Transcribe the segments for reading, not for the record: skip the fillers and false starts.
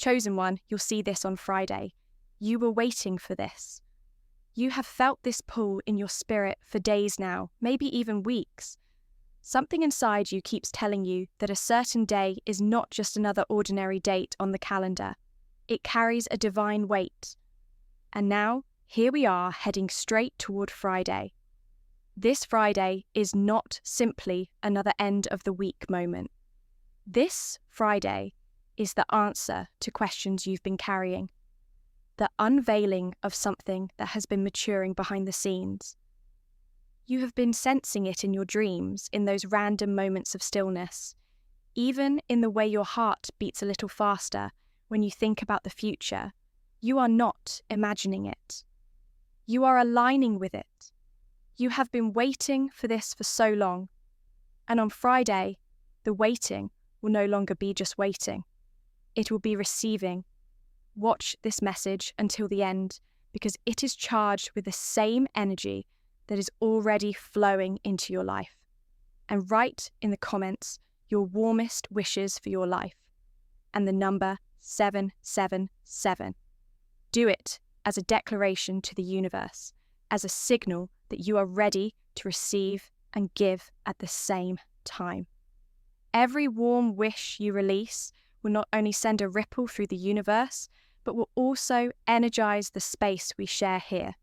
Chosen one, you'll see this on Friday. You were waiting for this. You have felt this pull in your spirit for days now, maybe even weeks. Something inside you keeps telling you that a certain day is not just another ordinary date on the calendar. It carries a divine weight. And now, here we are heading straight toward Friday. This Friday is not simply another end of the week moment. This Friday is the answer to questions you've been carrying. The unveiling of something that has been maturing behind the scenes. You have been sensing it in your dreams, in those random moments of stillness, even in the way your heart beats a little faster when you think about the future. You are not imagining it. You are aligning with it. You have been waiting for this for so long. And on Friday, the waiting will no longer be just waiting. It will be receiving. Watch this message until the end, because it is charged with the same energy that is already flowing into your life. And write in the comments your warmest wishes for your life and the number 777. Do it as a declaration to the universe, as a signal that you are ready to receive and give at the same time. Every warm wish you release will not only send a ripple through the universe, but will also energize the space we share here.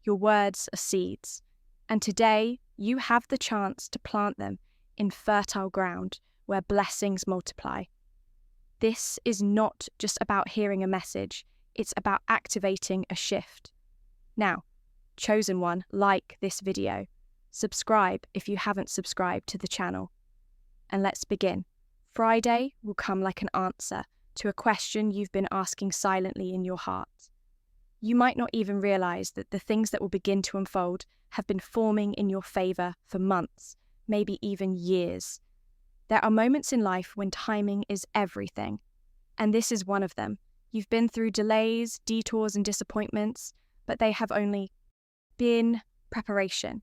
Your words are seeds, and today you have the chance to plant them in fertile ground where blessings multiply. This is not just about hearing a message, it's about activating a shift. Now, chosen one, like this video. Subscribe if you haven't subscribed to the channel. And let's begin. Friday will come like an answer to a question you've been asking silently in your heart. You might not even realize that the things that will begin to unfold have been forming in your favor for months, maybe even years. There are moments in life when timing is everything, and this is one of them. You've been through delays, detours, and disappointments, but they have only been preparation.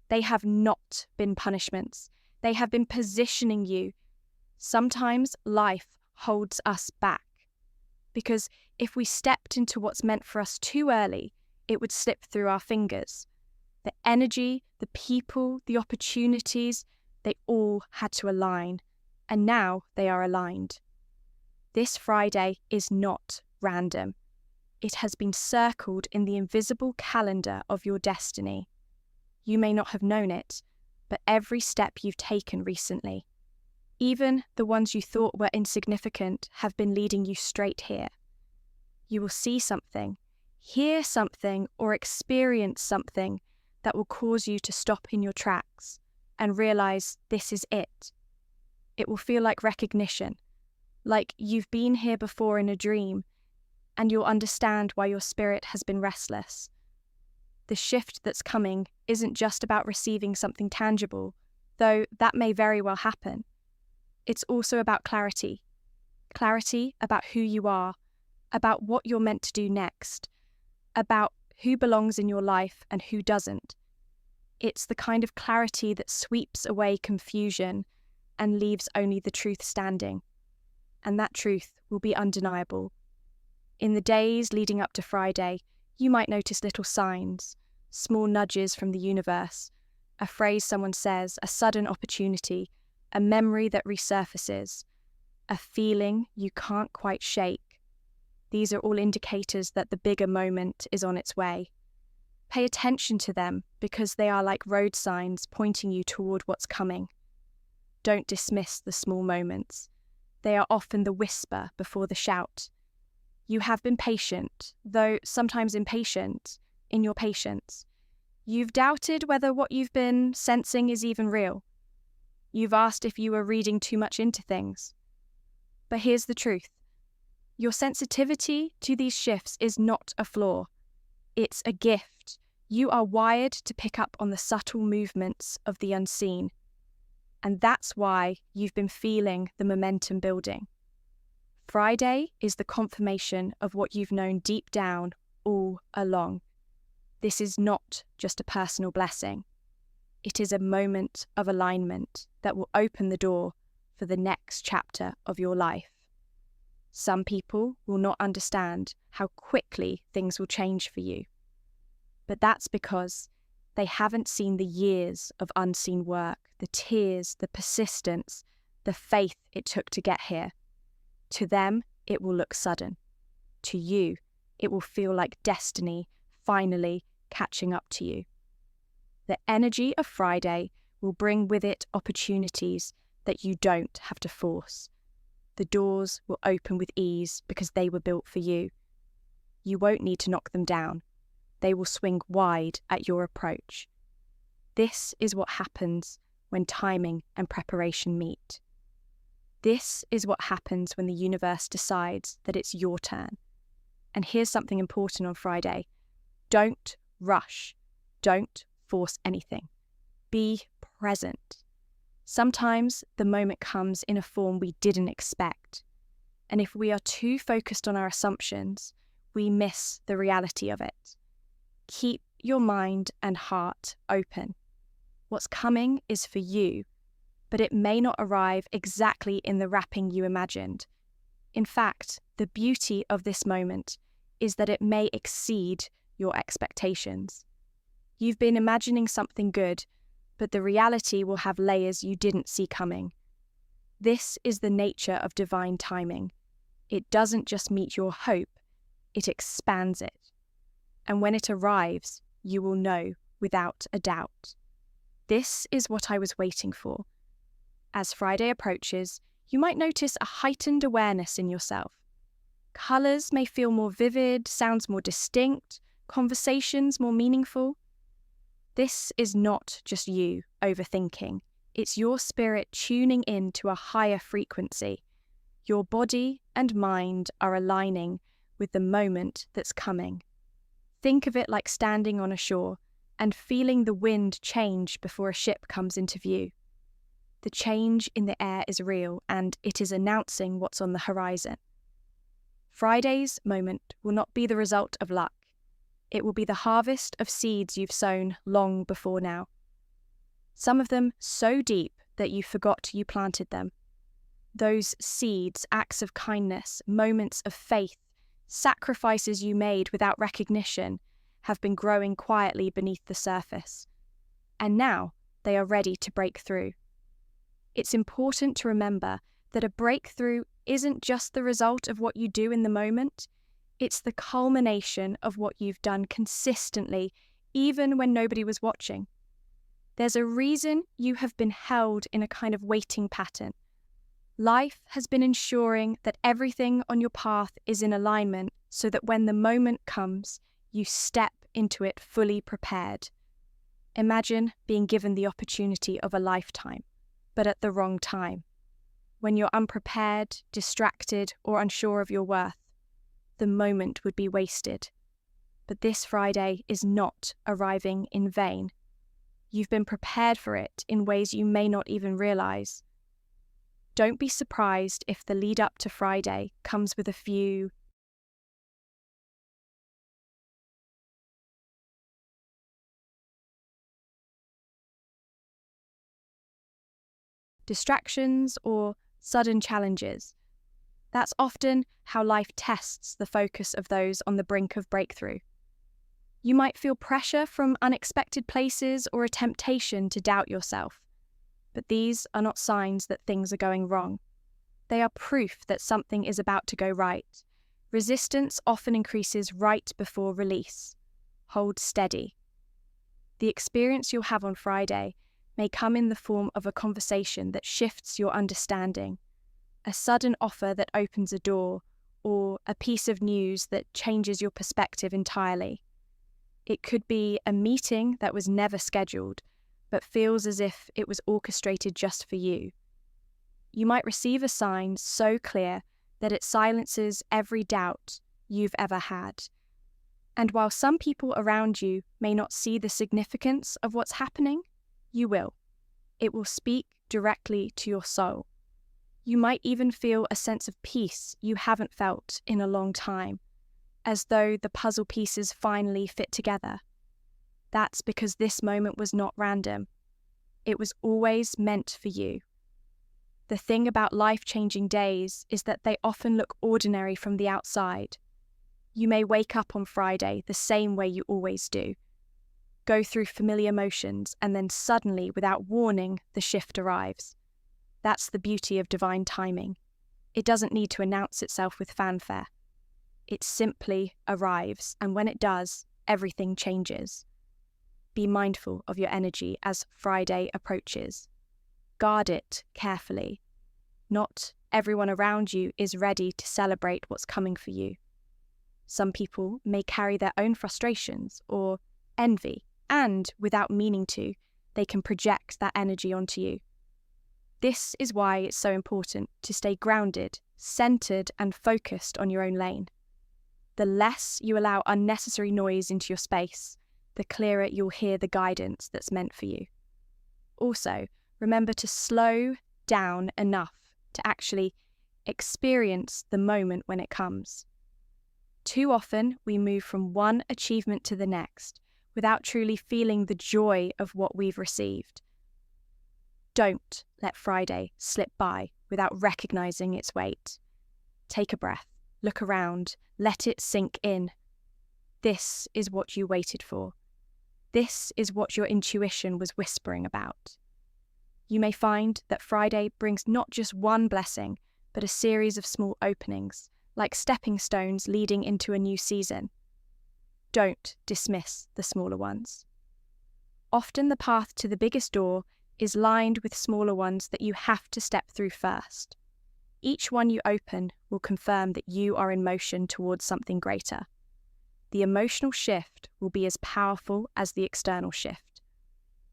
They have not been punishments. They have been positioning you. Sometimes life holds us back, because if we stepped into what's meant for us too early, it would slip through our fingers. The energy, the people, the opportunities, they all had to align, and now they are aligned. This Friday is not random. It has been circled in the invisible calendar of your destiny. You may not have known it, but every step you've taken recently, even the ones you thought were insignificant, have been leading you straight here. You will see something, hear something, or experience something that will cause you to stop in your tracks and realize this is it. It will feel like recognition, like you've been here before in a dream, and you'll understand why your spirit has been restless. The shift that's coming isn't just about receiving something tangible, though that may very well happen. It's also about clarity. Clarity about who you are, about what you're meant to do next, about who belongs in your life and who doesn't. It's the kind of clarity that sweeps away confusion and leaves only the truth standing. And that truth will be undeniable. In the days leading up to Friday, you might notice little signs, small nudges from the universe, a phrase someone says, a sudden opportunity, a memory that resurfaces, a feeling you can't quite shake. These are all indicators that the bigger moment is on its way. Pay attention to them because they are like road signs pointing you toward what's coming. Don't dismiss the small moments. They are often the whisper before the shout. You have been patient, though sometimes impatient, in your patience. You've doubted whether what you've been sensing is even real. You've asked if you were reading too much into things. But here's the truth. Your sensitivity to these shifts is not a flaw. It's a gift. You are wired to pick up on the subtle movements of the unseen. And that's why you've been feeling the momentum building. Friday is the confirmation of what you've known deep down all along. This is not just a personal blessing. It is a moment of alignment that will open the door for the next chapter of your life. Some people will not understand how quickly things will change for you. But that's because they haven't seen the years of unseen work, the tears, the persistence, the faith it took to get here. To them, it will look sudden. To you, it will feel like destiny finally catching up to you. The energy of Friday will bring with it opportunities that you don't have to force. The doors will open with ease because they were built for you. You won't need to knock them down. They will swing wide at your approach. This is what happens when timing and preparation meet. This is what happens when the universe decides that it's your turn. And here's something important on Friday. Don't rush. Don't force anything. Be present. Sometimes the moment comes in a form we didn't expect. And if we are too focused on our assumptions, we miss the reality of it. Keep your mind and heart open. What's coming is for you, but it may not arrive exactly in the wrapping you imagined. In fact, the beauty of this moment is that it may exceed your expectations. You've been imagining something good, but the reality will have layers you didn't see coming. This is the nature of divine timing. It doesn't just meet your hope, it expands it. And when it arrives, you will know without a doubt. This is what I was waiting for. As Friday approaches, you might notice a heightened awareness in yourself. Colours may feel more vivid, sounds more distinct, conversations more meaningful. This is not just you overthinking. It's your spirit tuning in to a higher frequency. Your body and mind are aligning with the moment that's coming. Think of it like standing on a shore and feeling the wind change before a ship comes into view. The change in the air is real, and it is announcing what's on the horizon. Friday's moment will not be the result of luck. It will be the harvest of seeds you've sown long before now. Some of them so deep that you forgot you planted them. Those seeds, acts of kindness, moments of faith, sacrifices you made without recognition, have been growing quietly beneath the surface. And now they are ready to break through. It's important to remember that a breakthrough isn't just the result of what you do in the moment, it's the culmination of what you've done consistently, even when nobody was watching. There's a reason you have been held in a kind of waiting pattern. Life has been ensuring that everything on your path is in alignment so that when the moment comes, you step into it fully prepared. Imagine being given the opportunity of a lifetime, but at the wrong time. When you're unprepared, distracted, or unsure of your worth, the moment would be wasted. But this Friday is not arriving in vain. You've been prepared for it in ways you may not even realize. Don't be surprised if the lead up to Friday comes with a few distractions or sudden challenges. That's often how life tests the focus of those on the brink of breakthrough. You might feel pressure from unexpected places or a temptation to doubt yourself. But these are not signs that things are going wrong. They are proof that something is about to go right. Resistance often increases right before release. Hold steady. The experience you'll have on Friday may come in the form of a conversation that shifts your understanding, a sudden offer that opens a door, or a piece of news that changes your perspective entirely. It could be a meeting that was never scheduled, but feels as if it was orchestrated just for you. You might receive a sign so clear that it silences every doubt you've ever had. And while some people around you may not see the significance of what's happening, you will. It will speak directly to your soul. You might even feel a sense of peace you haven't felt in a long time, as though the puzzle pieces finally fit together. That's because this moment was not random. It was always meant for you. The thing about life-changing days is that they often look ordinary from the outside. You may wake up on Friday the same way you always do, go through familiar motions, and then suddenly, without warning, the shift arrives. That's the beauty of divine timing. It doesn't need to announce itself with fanfare. It simply arrives, and when it does, everything changes. Be mindful of your energy as Friday approaches. Guard it carefully. Not everyone around you is ready to celebrate what's coming for you. Some people may carry their own frustrations or envy, and, without meaning to, they can project that energy onto you. This is why it's so important to stay grounded, centered, and focused on your own lane. The less you allow unnecessary noise into your space, the clearer you'll hear the guidance that's meant for you. Also, remember to slow down enough to actually experience the moment when it comes. Too often, we move from one achievement to the next without truly feeling the joy of what we've received. Don't let Friday slip by without recognizing its weight. Take a breath, look around, let it sink in. This is what you waited for. This is what your intuition was whispering about. You may find that Friday brings not just one blessing, but a series of small openings, like stepping stones leading into a new season. Don't dismiss the smaller ones. Often the path to the biggest door is lined with smaller ones that you have to step through first. Each one you open will confirm that you are in motion towards something greater. The emotional shift will be as powerful as the external shift.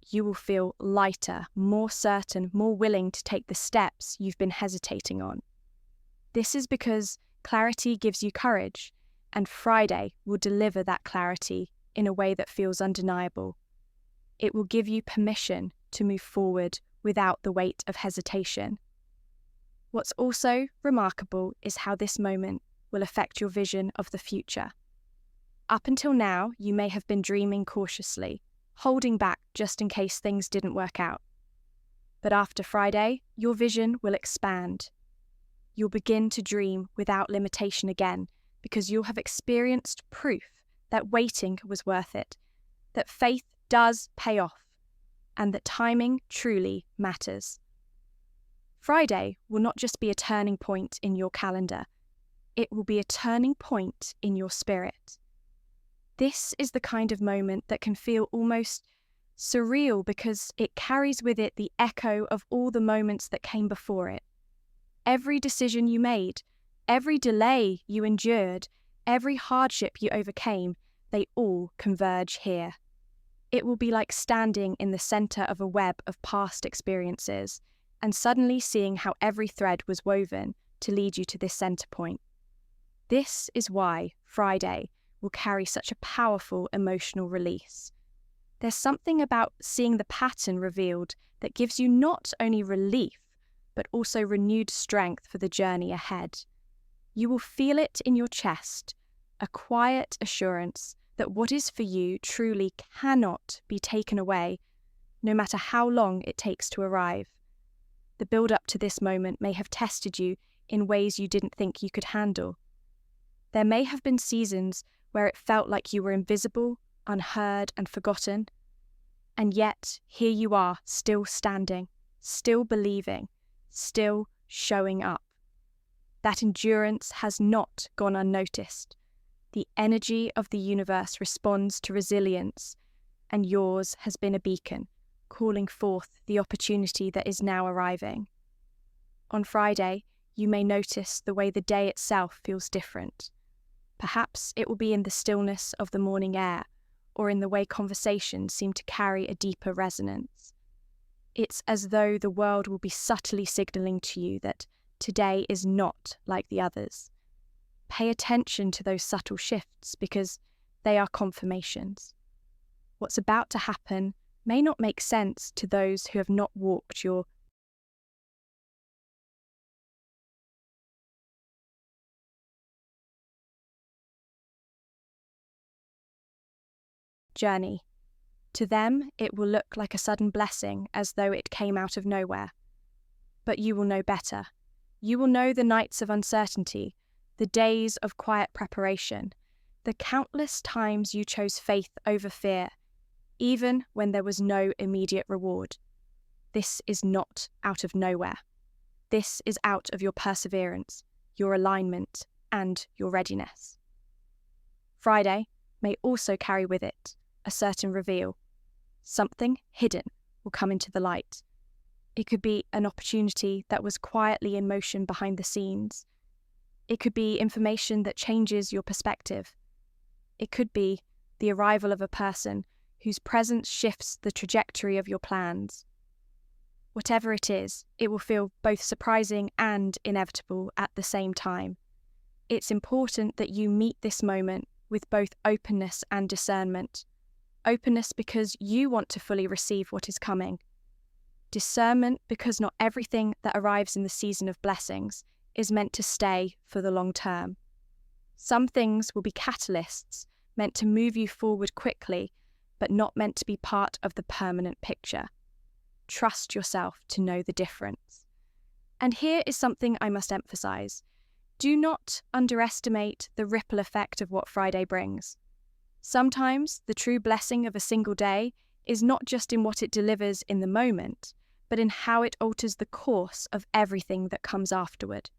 You will feel lighter, more certain, more willing to take the steps you've been hesitating on. This is because clarity gives you courage, and Friday will deliver that clarity in a way that feels undeniable. It will give you permission to move forward without the weight of hesitation. What's also remarkable is how this moment will affect your vision of the future. Up until now, you may have been dreaming cautiously, holding back just in case things didn't work out. But after Friday, your vision will expand. You'll begin to dream without limitation again, because you'll have experienced proof that waiting was worth it, that faith does pay off, and that timing truly matters. Friday will not just be a turning point in your calendar, it will be a turning point in your spirit. This is the kind of moment that can feel almost surreal because it carries with it the echo of all the moments that came before it. Every decision you made, every delay you endured, every hardship you overcame, they all converge here. It will be like standing in the center of a web of past experiences and suddenly seeing how every thread was woven to lead you to this center point. This is why Friday will carry such a powerful emotional release. There's something about seeing the pattern revealed that gives you not only relief, but also renewed strength for the journey ahead. You will feel it in your chest, a quiet assurance that what is for you truly cannot be taken away, no matter how long it takes to arrive. The build-up to this moment may have tested you in ways you didn't think you could handle. There may have been seasons where it felt like you were invisible, unheard, and forgotten. And yet, here you are, still standing, still believing, still showing up. That endurance has not gone unnoticed. The energy of the universe responds to resilience, and yours has been a beacon, calling forth the opportunity that is now arriving. On Friday, you may notice the way the day itself feels different. Perhaps it will be in the stillness of the morning air, or in the way conversations seem to carry a deeper resonance. It's as though the world will be subtly signaling to you that today is not like the others. Pay attention to those subtle shifts because they are confirmations. What's about to happen may not make sense to those who have not walked your journey. To them, it will look like a sudden blessing, as though it came out of nowhere. but you will know better. You will know the nights of uncertainty, the days of quiet preparation, the countless times you chose faith over fear, even when there was no immediate reward. This is not out of nowhere. This is out of your perseverance, your alignment, and your readiness. Friday may also carry with it a certain reveal. Something hidden will come into the light. It could be an opportunity that was quietly in motion behind the scenes. It could be information that changes your perspective. It could be the arrival of a person whose presence shifts the trajectory of your plans. Whatever it is, it will feel both surprising and inevitable at the same time. It's important that you meet this moment with both openness and discernment. Openness because you want to fully receive what is coming. Discernment because not everything that arrives in the season of blessings is meant to stay for the long term. Some things will be catalysts meant to move you forward quickly, but not meant to be part of the permanent picture. Trust yourself to know the difference. And here is something I must emphasize. Do not underestimate the ripple effect of what Friday brings. Sometimes the true blessing of a single day is not just in what it delivers in the moment, but in how it alters the course of everything that comes afterward.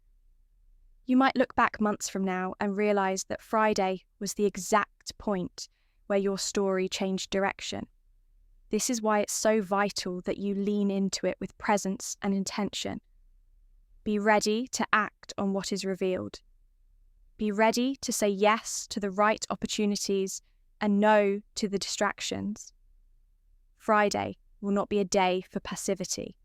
You might look back months from now and realize that Friday was the exact point where your story changed direction. This is why it's so vital that you lean into it with presence and intention. Be ready to act on what is revealed. Be ready to say yes to the right opportunities and no to the distractions. Friday will not be a day for passivity.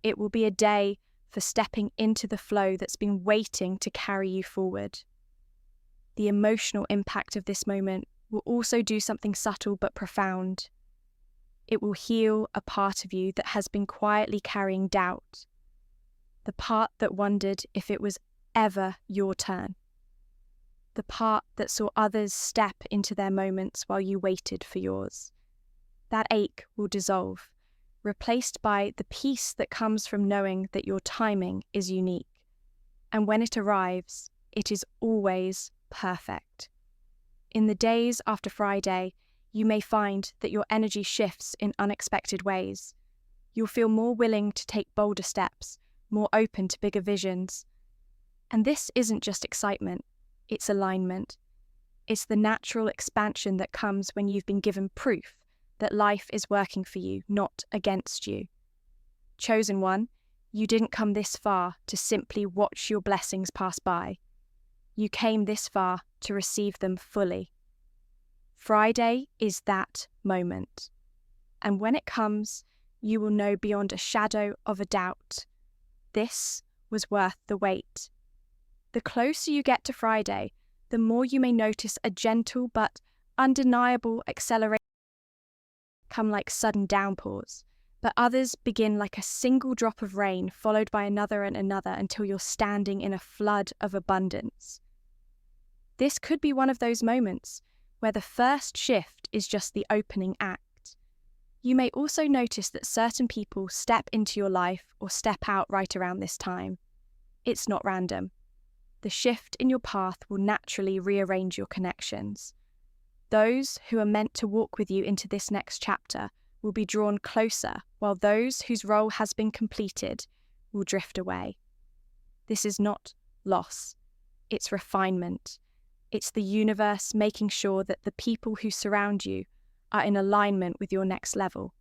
It will be a day for stepping into the flow that's been waiting to carry you forward. The emotional impact of this moment will also do something subtle but profound. It will heal a part of you that has been quietly carrying doubt, the part that wondered if it was ever your turn, the part that saw others step into their moments while you waited for yours. That ache will dissolve, replaced by the peace that comes from knowing that your timing is unique. And when it arrives, it is always perfect. In the days after Friday, you may find that your energy shifts in unexpected ways. You'll feel more willing to take bolder steps, more open to bigger visions. And this isn't just excitement, it's alignment. It's the natural expansion that comes when you've been given proof that life is working for you, not against you. Chosen one, you didn't come this far to simply watch your blessings pass by. You came this far to receive them fully. Friday is that moment. And when it comes, you will know beyond a shadow of a doubt, this was worth the wait. The closer you get to Friday, the more you may notice a gentle but undeniable acceleration come like sudden downpours, but others begin like a single drop of rain followed by another and another until you're standing in a flood of abundance. This could be one of those moments where the first shift is just the opening act. You may also notice that certain people step into your life or step out right around this time. It's not random. The shift in your path will naturally rearrange your connections. Those who are meant to walk with you into this next chapter will be drawn closer, while those whose role has been completed will drift away. This is not loss, it's refinement. It's the universe making sure that the people who surround you are in alignment with your next level.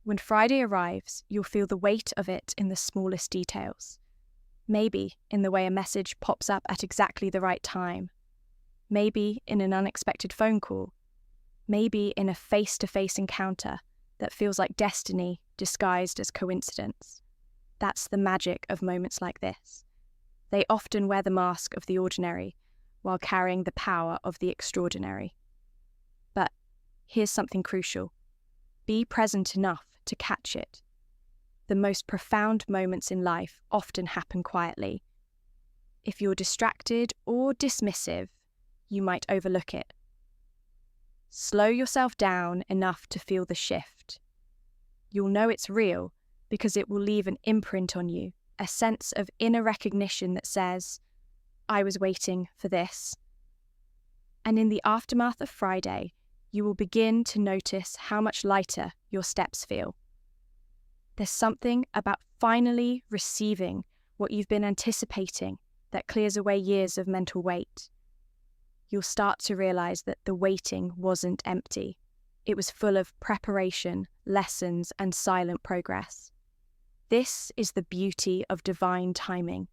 When Friday arrives, you'll feel the weight of it in the smallest details. Maybe in the way a message pops up at exactly the right time. Maybe in an unexpected phone call. Maybe in a face-to-face encounter that feels like destiny disguised as coincidence. That's the magic of moments like this. They often wear the mask of the ordinary, while carrying the power of the extraordinary. But here's something crucial. Be present enough to catch it. The most profound moments in life often happen quietly. If you're distracted or dismissive, you might overlook it. Slow yourself down enough to feel the shift. You'll know it's real because it will leave an imprint on you, a sense of inner recognition that says, I was waiting for this. And in the aftermath of Friday, you will begin to notice how much lighter your steps feel. There's something about finally receiving what you've been anticipating that clears away years of mental weight. You'll start to realize that the waiting wasn't empty. It was full of preparation, lessons, and silent progress. This is the beauty of divine timing.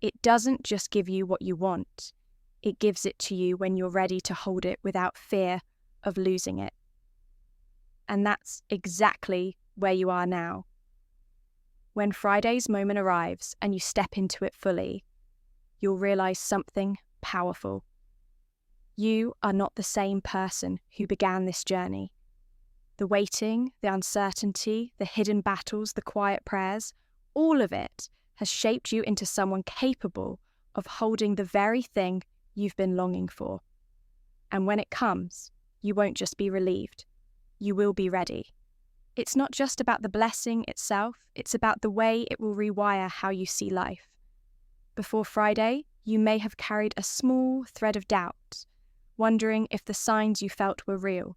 It doesn't just give you what you want, it gives it to you when you're ready to hold it without fear of losing it. And that's exactly where you are now. When Friday's moment arrives and you step into it fully, you'll realize something powerful. You are not the same person who began this journey. The waiting, the uncertainty, the hidden battles, the quiet prayers, all of it has shaped you into someone capable of holding the very thing you've been longing for. And when it comes, you won't just be relieved. You will be ready. It's not just about the blessing itself, it's about the way it will rewire how you see life. Before Friday, you may have carried a small thread of doubt, wondering if the signs you felt were real,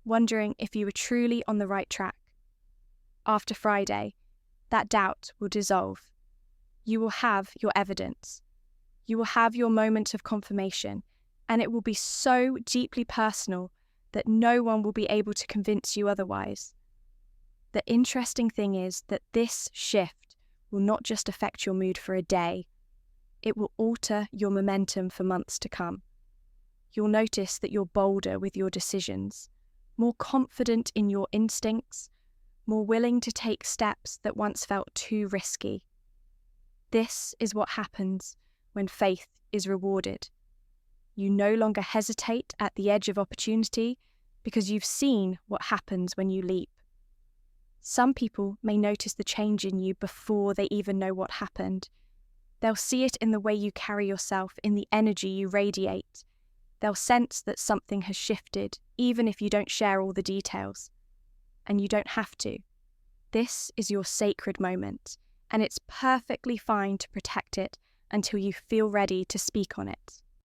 wondering if you were truly on the right track. After Friday, that doubt will dissolve. You will have your evidence. You will have your moment of confirmation, and it will be so deeply personal that no one will be able to convince you otherwise. The interesting thing is that this shift will not just affect your mood for a day, it will alter your momentum for months to come. You'll notice that you're bolder with your decisions, more confident in your instincts, more willing to take steps that once felt too risky. This is what happens when faith is rewarded. You no longer hesitate at the edge of opportunity because you've seen what happens when you leap. Some people may notice the change in you before they even know what happened. They'll see it in the way you carry yourself, in the energy you radiate. They'll sense that something has shifted, even if you don't share all the details. And you don't have to. This is your sacred moment, and it's perfectly fine to protect it until you feel ready to speak on it.